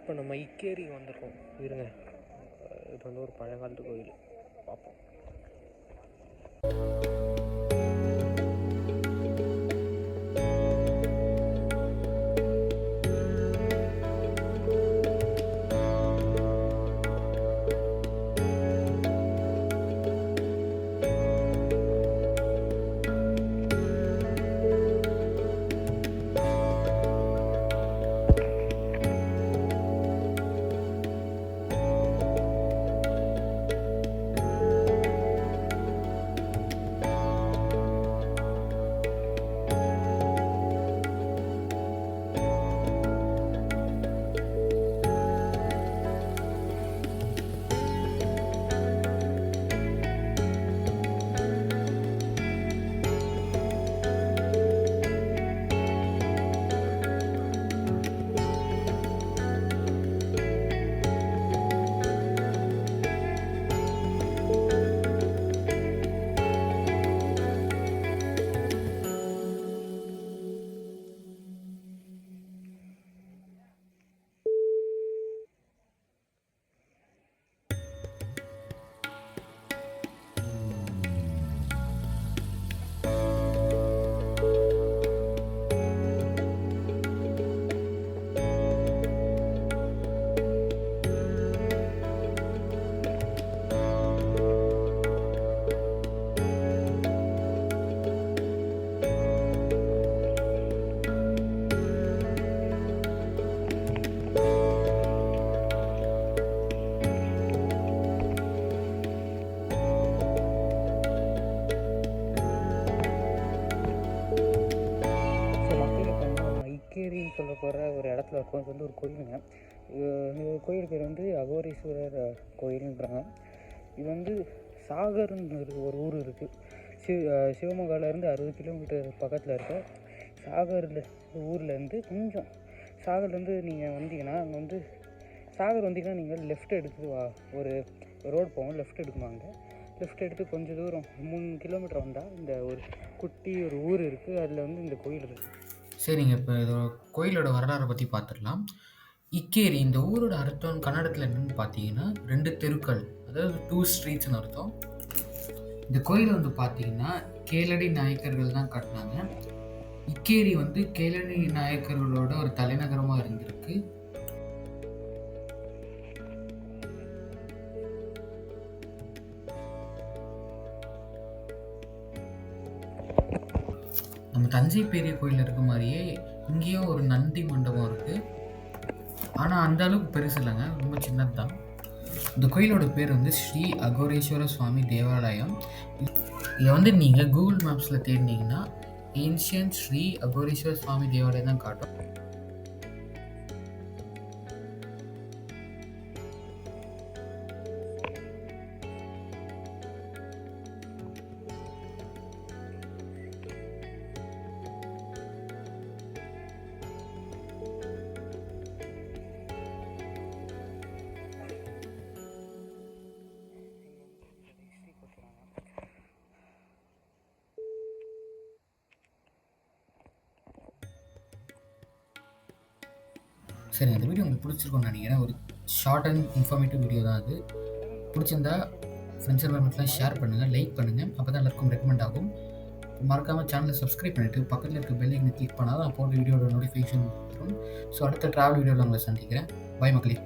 இப்போ நம்ம இக்கேரி வந்திருக்கோம். இருங்க, இது வந்து ஒரு பழங்காலத்து கோயில், பார்ப்போம். இக்கேரின்னு சொல்ல போகிற ஒரு இடத்துல இருக்கும். இது வந்து ஒரு கோயிலுங்க. இந்த கோயில் பேர் வந்து அகோரீஸ்வரர் கோயிலுன்றாங்க. இது வந்து சாகர்னு ஒரு ஊர் இருக்குது. சிவமொகாவிலேருந்து 60 கிலோமீட்டர் பக்கத்தில் இருக்க சாகரில் ஊர்லேருந்து கொஞ்சம் சாகர்லேருந்து நீங்கள் வந்தீங்கன்னா அங்கே வந்து சாகர் வந்தீங்கன்னா நீங்கள் லெஃப்ட் எடுத்து ஒரு ரோடு போவோம், லெஃப்ட் எடுக்கணும். அங்கே லெஃப்ட் எடுத்து கொஞ்சம் தூரம் 3 கிலோமீட்டர் வந்தால் இந்த ஒரு குட்டி ஒரு ஊர் இருக்குது. அதில் வந்து இந்த கோயில் இருக்குது. சரிங்க. இப்போ இதோட கோயிலோட வரலாறை பற்றி பார்த்துடலாம். இக்கேரி இந்த ஊரோட அர்த்தம் கன்னடத்தில் என்னென்னு பார்த்தீங்கன்னா 2 தெருக்கள், அதாவது 2 ஸ்ட்ரீட்ஸ்னு அர்த்தம். இந்த கோயிலை வந்து பார்த்தீங்கன்னா கேளடி நாயக்கர்கள் தான் கட்டினாங்க. இக்கேரி வந்து கேளடி நாயக்கர்களோட ஒரு தலைநகரமாக இருந்திருக்கு. நம்ம தஞ்சை பெரிய கோயில் இருக்க மாதிரியே இங்கேயும் ஒரு நந்தி மண்டபம் இருக்குது. ஆனால் அந்த அளவுக்கு பெருசு இல்லைங்க, ரொம்ப சின்னது தான். இந்த கோயிலோட பேர் வந்து ஸ்ரீ அகோரேஸ்வர சுவாமி தேவாலயம். இதை வந்து நீங்கள் கூகுள் மேப்ஸில் தேடினீங்கன்னா ஏன்ஷியன்ட் ஸ்ரீ அகோரேஸ்வர சுவாமி தேவாலயம் தான் காட்டும். சரி, அந்த வீடியோ உங்களுக்கு பிடிச்சிருக்கும்னு நினைக்கிறேன். ஒரு ஷார்ட் அண்ட் இன்ஃபார்மேட்டிவ் வீடியோ தான் அது. பிடிச்சிருந்தா ஃப்ரெண்ட்ஸ் என்வரன்மெண்ட்லாம் ஷேர் பண்ணுங்கள், லைக் பண்ணுங்கள். அப்போ தான் எல்லாருக்கும் ரெக்கமெண்ட் ஆகும். மறக்காமல் சேனலை சப்ஸ்கிரைப் பண்ணிவிட்டு பக்கத்தில் இருக்க பெல் ஐக்கனை கிளிக் பண்ணால் தான் போட்ட வீடியோட நோட்டிஃபிகேஷன் வரும். ஸோ அடுத்த ட்ராவல் வீடியோவில் உங்களை சந்திக்கிறேன். பாய் மக்களே.